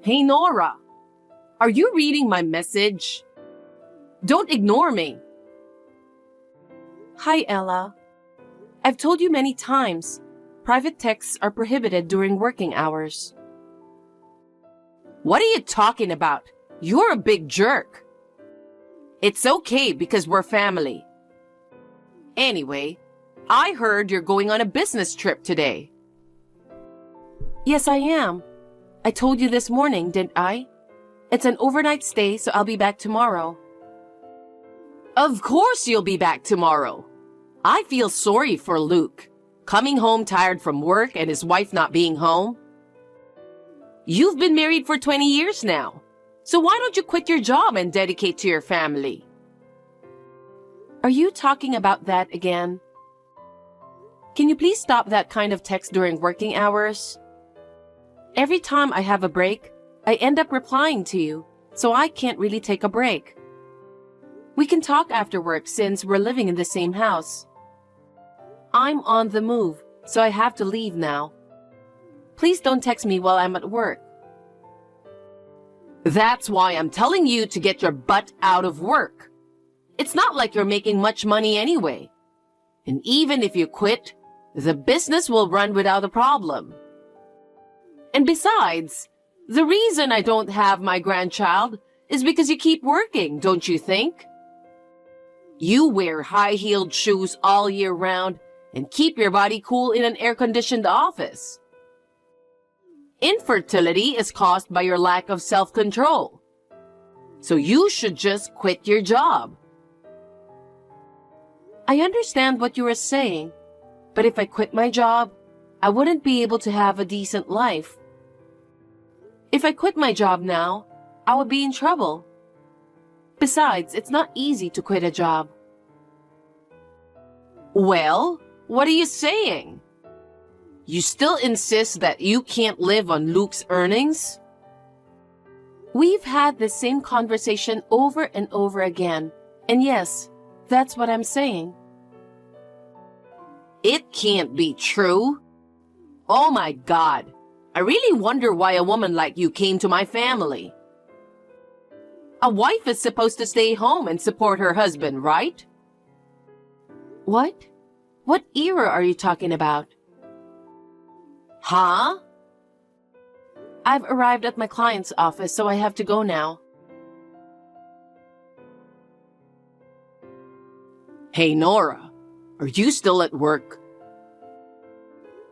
Hey Nora, are you reading my message? Don't ignore me. Hi, Ella. I've told you many times, private texts are prohibited during working hours. What are you talking about? You're a big jerk. It's okay because we're family. Anyway, I heard you're going on a business trip today. Yes, I am. I told you this morning, didn't I? It's an overnight stay, so I'll be back tomorrow. Of course you'll be back tomorrow. I feel sorry for Luke, coming home tired from work and his wife not being home. You've been married for 20 years now, so why don't you quit your job and dedicate to your family? Are you talking about that again? Can you please stop that kind of text during working hours? Every time I have a break, I end up replying to you, so I can't really take a break. We can talk after work since we're living in the same house. I'm on the move, so I have to leave now. Please don't text me while I'm at work. That's why I'm telling you to get your butt out of work. It's not like you're making much money anyway. And even if you quit, the business will run without a problem. And besides, the reason I don't have my grandchild is because you keep working, don't you think? You wear high-heeled shoes all year round and keep your body cool in an air-conditioned office. Infertility is caused by your lack of self-control. So you should just quit your job. I understand what you are saying, but if I quit my job, I wouldn't be able to have a decent life. If I quit my job now, I would be in trouble. Besides, it's not easy to quit a job. Well, what are you saying? You still insist that you can't live on Luke's earnings? We've had this same conversation over and over again, and yes, that's what I'm saying. It can't be true. Oh my God, I really wonder why a woman like you came to my family. A wife is supposed to stay home and support her husband, right? What? What era are you talking about? Huh? I've arrived at my client's office, so I have to go now. Hey Nora, are you still at work?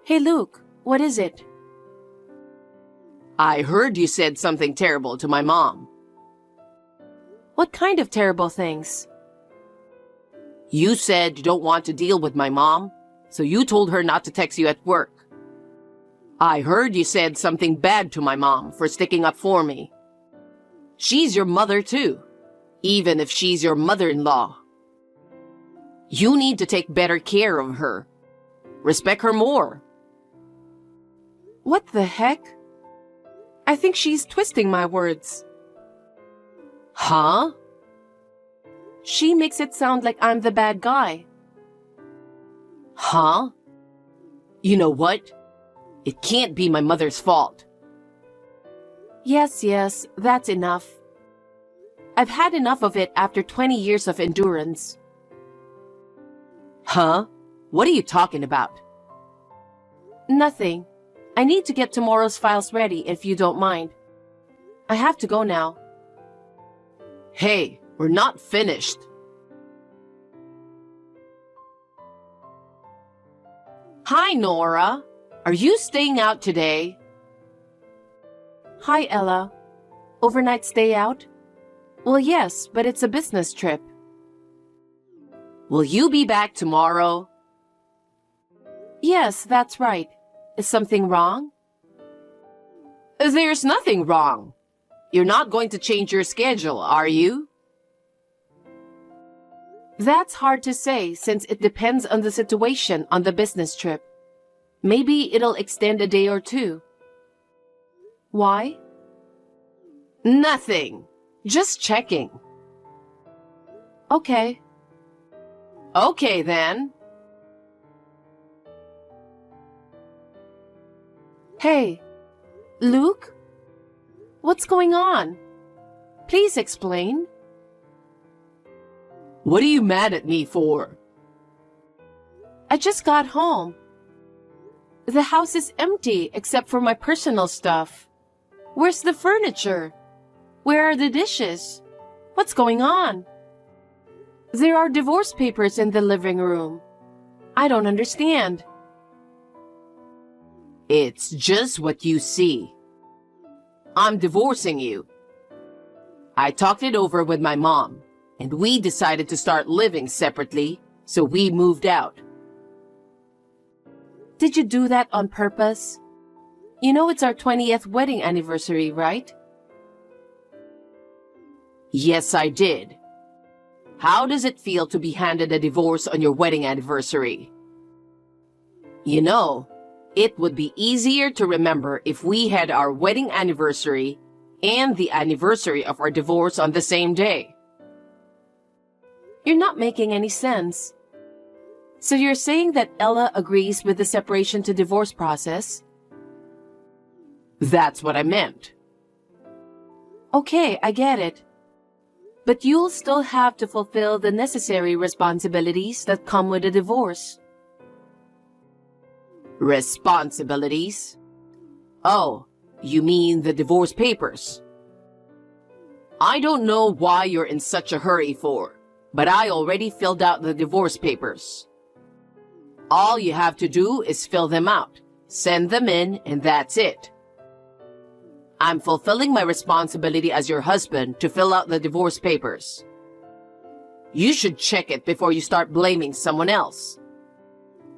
Hey Luke, what is it? I heard you said something terrible to my mom. What kind of terrible things? You said you don't want to deal with my mom, so you told her not to text you at work. I heard you said something bad to my mom for sticking up for me. She's your mother too, even if she's your mother-in-law. You need to take better care of her. Respect her more. What the heck? I think she's twisting my words. Huh? She makes it sound like I'm the bad guy. Huh? You know what? It can't be my mother's fault. Yes, that's enough. I've had enough of it after 20 years of endurance. Huh? What are you talking about? Nothing. I need to get tomorrow's files ready if you don't mind. I have to go now. Hey, we're not finished. Hi, Nora. Are you staying out today? Hi, Ella. Overnight stay out? Well, yes, but it's a business trip. Will you be back tomorrow? Yes, that's right. Is something wrong? There's nothing wrong. You're not going to change your schedule, are you? That's hard to say since it depends on the situation on the business trip. Maybe it'll extend a day or two. Why? Nothing. Just checking. Okay. Okay, then. Hey, Luke? What's going on? Please explain. What are you mad at me for? I just got home. The house is empty except for my personal stuff. Where's the furniture? Where are the dishes? What's going on? There are divorce papers in the living room. I don't understand. It's just what you see. I'm divorcing you. I talked it over with my mom, and we decided to start living separately, so we moved out. Did you do that on purpose? You know it's our 20th wedding anniversary, right? Yes, I did. How does it feel to be handed a divorce on your wedding anniversary? You know, it would be easier to remember if we had our wedding anniversary and the anniversary of our divorce on the same day. You're not making any sense. So you're saying that Ella agrees with the separation to divorce process? That's what I meant. Okay, I get it. But you'll still have to fulfill the necessary responsibilities that come with a divorce. Responsibilities? Oh, you mean the divorce papers? I don't know why you're in such a hurry for, but I already filled out the divorce papers. All you have to do is fill them out, send them in, and that's it. I'm fulfilling my responsibility as your husband to fill out the divorce papers. You should check it before you start blaming someone else.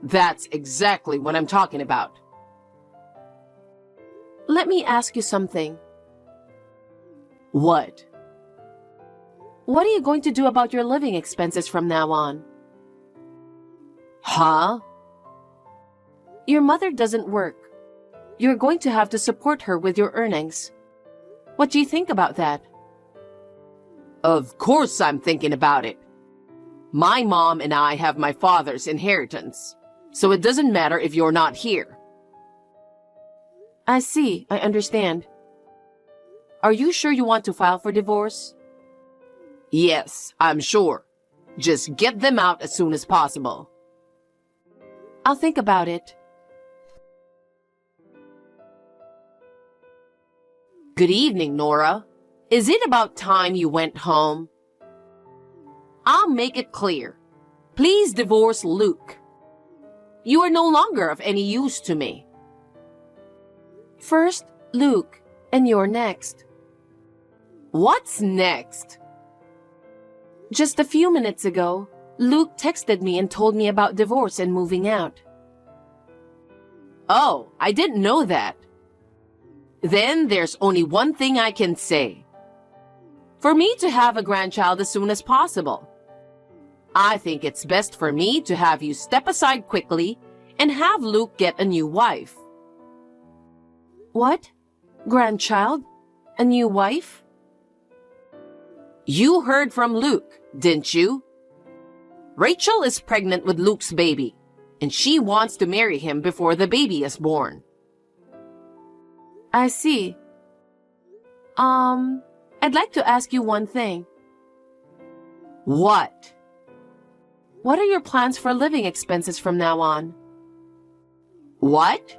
That's exactly what I'm talking about. Let me ask you something. What? What are you going to do about your living expenses from now on? Huh? Your mother doesn't work. You're going to have to support her with your earnings. What do you think about that? Of course I'm thinking about it. My mom and I have my father's inheritance, so it doesn't matter if you're not here. I see, I understand. Are you sure you want to file for divorce? Yes, I'm sure. Just get them out as soon as possible. I'll think about it. Good evening, Nora. Is it about time you went home? I'll make it clear. Please divorce Luke. You are no longer of any use to me. First, Luke, and you're next. What's next? Just a few minutes ago, Luke texted me and told me about divorce and moving out. Oh, I didn't know that. Then there's only one thing I can say. For me to have a grandchild as soon as possible. I think it's best for me to have you step aside quickly and have Luke get a new wife. What? Grandchild? A new wife? You heard from Luke, didn't you? Rachel is pregnant with Luke's baby, and she wants to marry him before the baby is born. I see. I'd like to ask you one thing. What? What are your plans for living expenses from now on? What?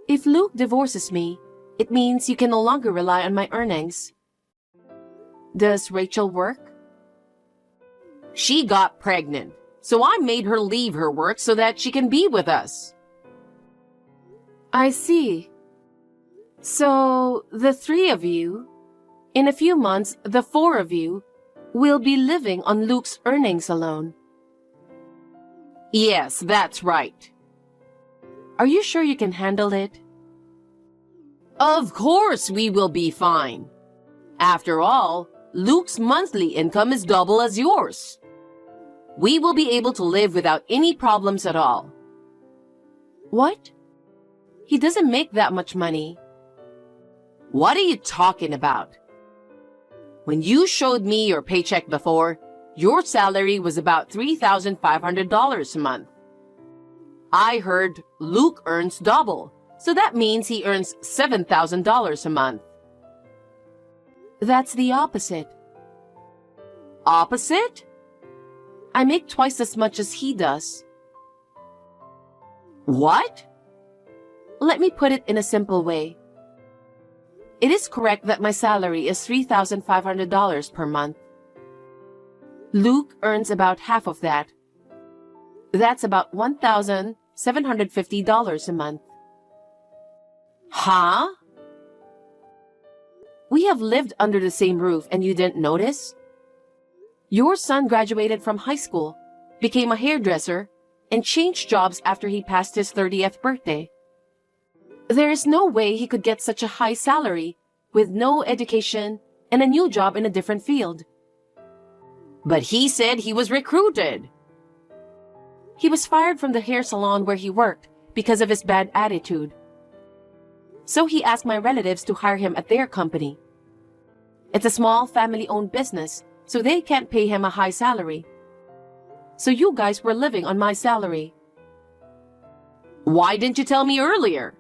If Luke divorces me, it means you can no longer rely on my earnings. Does Rachel work? She got pregnant, so I made her leave her work so that she can be with us. I see. So, the three of you, in a few months, the four of you, will be living on Luke's earnings alone. Yes, that's right. Are you sure you can handle it? Of course we will be fine. After all, Luke's monthly income is double as yours. We will be able to live without any problems at all. What? He doesn't make that much money. What are you talking about? When you showed me your paycheck before, your salary was about $3,500 a month. I heard Luke earns double, So that means he earns $7,000 a month. That's the opposite. Opposite? I make twice as much as he does. What? Let me put it in a simple way. It is correct that my salary is $3,500 per month. Luke earns about half of that. That's about $1,750 a month. Huh? We have lived under the same roof and you didn't notice? Your son graduated from high school, became a hairdresser, and changed jobs after he passed his 30th birthday. There is no way he could get such a high salary with no education and a new job in a different field. But he said he was recruited. He was fired from the hair salon where he worked because of his bad attitude. So he asked my relatives to hire him at their company. It's a small family-owned business, so they can't pay him a high salary. So you guys were living on my salary. Why didn't you tell me earlier?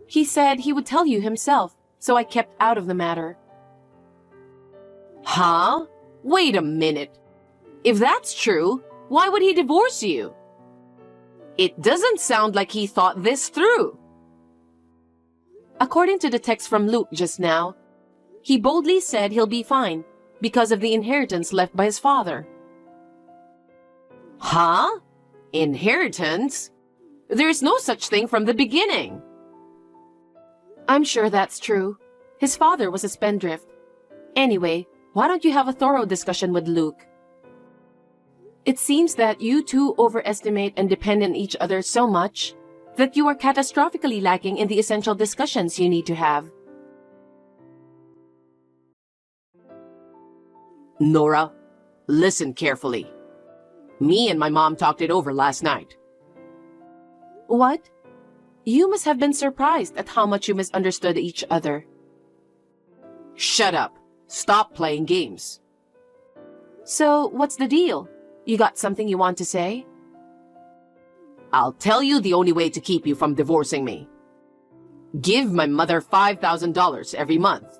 He said he would tell you himself, so I kept out of the matter. Huh? Wait a minute. If that's true, why would he divorce you? It doesn't sound like he thought this through. According to the text from Luke just now, he boldly said he'll be fine because of the inheritance left by his father. Huh? Inheritance? There's no such thing from the beginning. I'm sure that's true. His father was a spendthrift. Anyway, why don't you have a thorough discussion with Luke? It seems that you two overestimate and depend on each other so much that you are catastrophically lacking in the essential discussions you need to have. Nora, listen carefully. Me and my mom talked it over last night. What? You must have been surprised at how much you misunderstood each other. Shut up. Stop playing games. So, what's the deal? You got something you want to say? I'll tell you the only way to keep you from divorcing me. Give my mother $5,000 every month.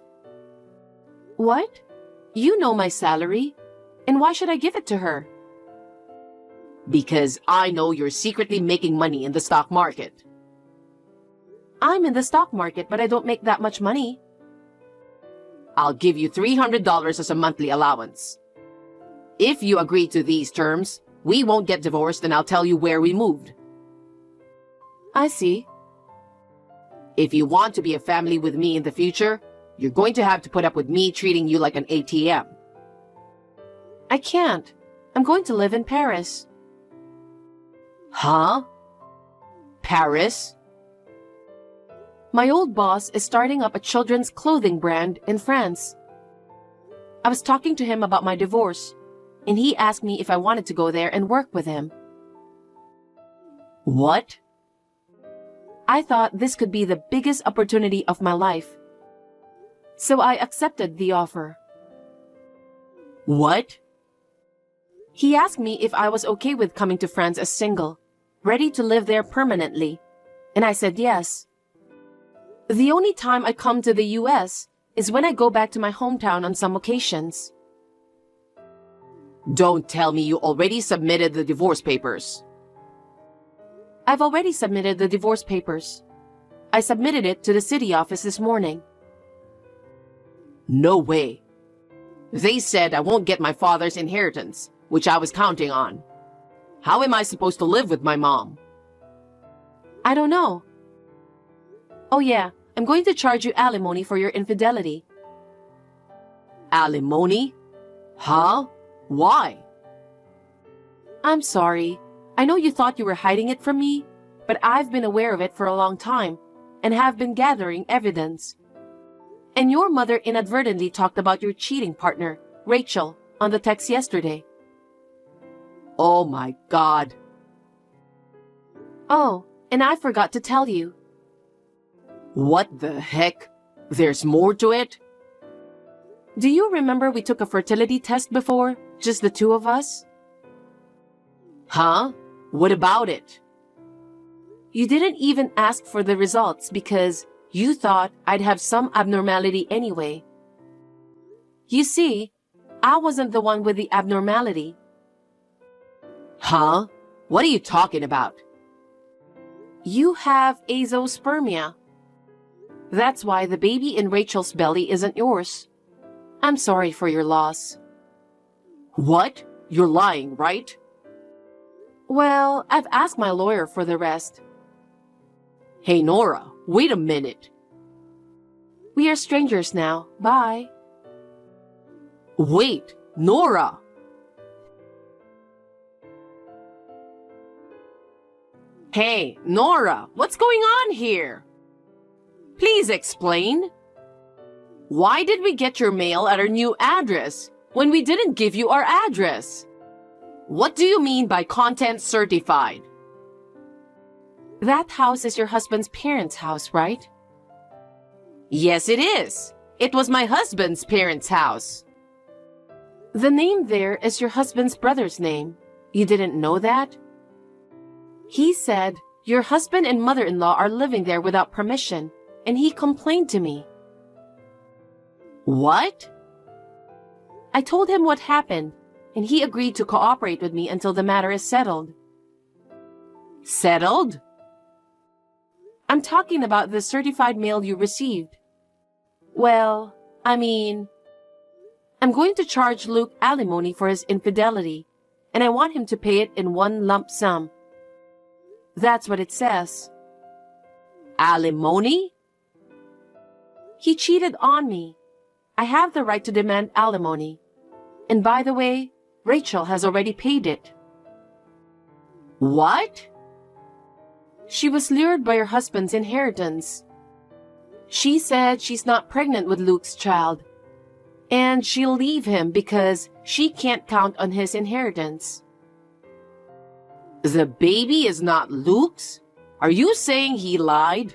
What? You know my salary. And why should I give it to her? Because I know you're secretly making money in the stock market. I'm in the stock market, but I don't make that much money. I'll give you $300 as a monthly allowance. If you agree to these terms, we won't get divorced and I'll tell you where we moved. I see. If you want to be a family with me in the future, you're going to have to put up with me treating you like an ATM. I can't. I'm going to live in Paris. Huh? Paris? My old boss is starting up a children's clothing brand in France. I was talking to him about my divorce, and he asked me if I wanted to go there and work with him. What? I thought this could be the biggest opportunity of my life. So I accepted the offer. What? He asked me if I was okay with coming to France as single, ready to live there permanently, and I said yes. The only time I come to the US is when I go back to my hometown on some occasions. Don't tell me you already submitted the divorce papers. I've already submitted the divorce papers. I submitted it to the city office this morning. No way. They said I won't get my father's inheritance, which I was counting on. How am I supposed to live with my mom? I don't know. Oh yeah, I'm going to charge you alimony for your infidelity. Alimony? Huh? Why? I'm sorry. I know you thought you were hiding it from me, but I've been aware of it for a long time and have been gathering evidence. And your mother inadvertently talked about your cheating partner, Rachel, on the text yesterday. Oh my God. Oh, and I forgot to tell you. What the heck? There's more to it? Do you remember we took a fertility test before, just the two of us? Huh? What about it? You didn't even ask for the results because you thought I'd have some abnormality anyway. You see, I wasn't the one with the abnormality. Huh? What are you talking about? You have azoospermia. That's why the baby in Rachel's belly isn't yours. I'm sorry for your loss. What? You're lying, right? Well, I've asked my lawyer for the rest. Hey, Nora, wait a minute. We are strangers now. Bye. Wait, Nora! Hey, Nora, what's going on here? Please explain. Why did we get your mail at our new address when we didn't give you our address? What do you mean by content certified? That house is your husband's parents' house, right? Yes, it is. It was my husband's parents' house. The name there is your husband's brother's name. You didn't know that? He said your husband and mother-in-law are living there without permission, and he complained to me. What? I told him what happened, and he agreed to cooperate with me until the matter is settled. Settled? I'm talking about the certified mail you received. Well, I'm going to charge Luke alimony for his infidelity, and I want him to pay it in one lump sum. That's what it says. Alimony? He cheated on me. I have the right to demand alimony. And by the way, Rachel has already paid it. What? She was lured by her husband's inheritance. She said she's not pregnant with Luke's child, and she'll leave him because she can't count on his inheritance. The baby is not Luke's? Are you saying he lied?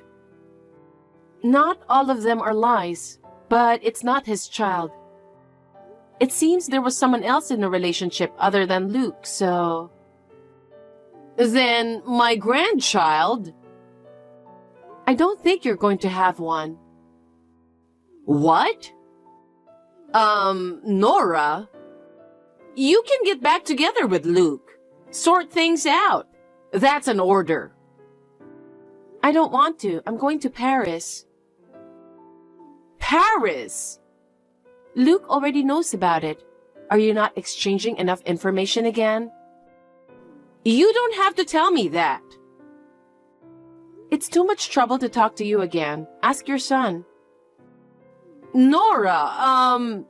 Not all of them are lies, but it's not his child. It seems there was someone else in the relationship other than Luke, so... Then my grandchild? I don't think you're going to have one. What? Nora? You can get back together with Luke. Sort things out. That's an order. I don't want to. I'm going to Paris. Paris? Luke already knows about it. Are you not exchanging enough information again? You don't have to tell me that. It's too much trouble to talk to you again. Ask your son. Nora,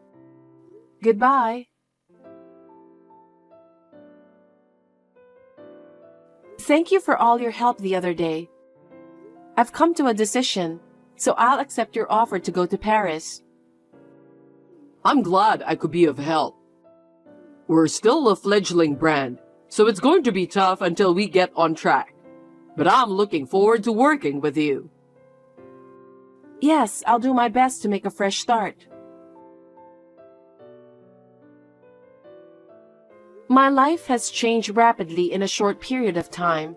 Goodbye. Thank you for all your help the other day. I've come to a decision, so I'll accept your offer to go to Paris. I'm glad I could be of help. We're still a fledgling brand, so it's going to be tough until we get on track. But I'm looking forward to working with you. Yes, I'll do my best to make a fresh start. My life has changed rapidly in a short period of time.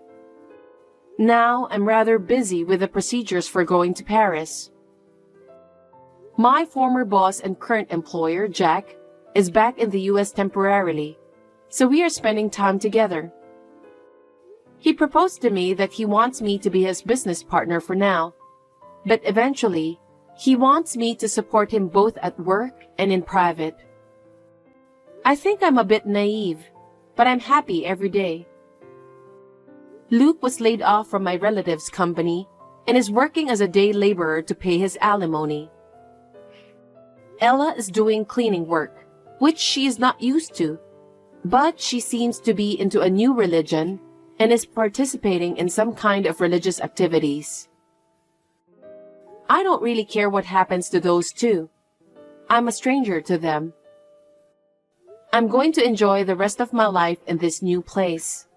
Now I'm rather busy with the procedures for going to Paris. My former boss and current employer, Jack, is back in the US temporarily, so we are spending time together. He proposed to me that he wants me to be his business partner for now, but eventually, he wants me to support him both at work and in private. I think I'm a bit naive, but I'm happy every day. Luke was laid off from my relative's company and is working as a day laborer to pay his alimony. Ella is doing cleaning work, which she is not used to, but she seems to be into a new religion and is participating in some kind of religious activities. I don't really care what happens to those two. I'm a stranger to them. I'm going to enjoy the rest of my life in this new place.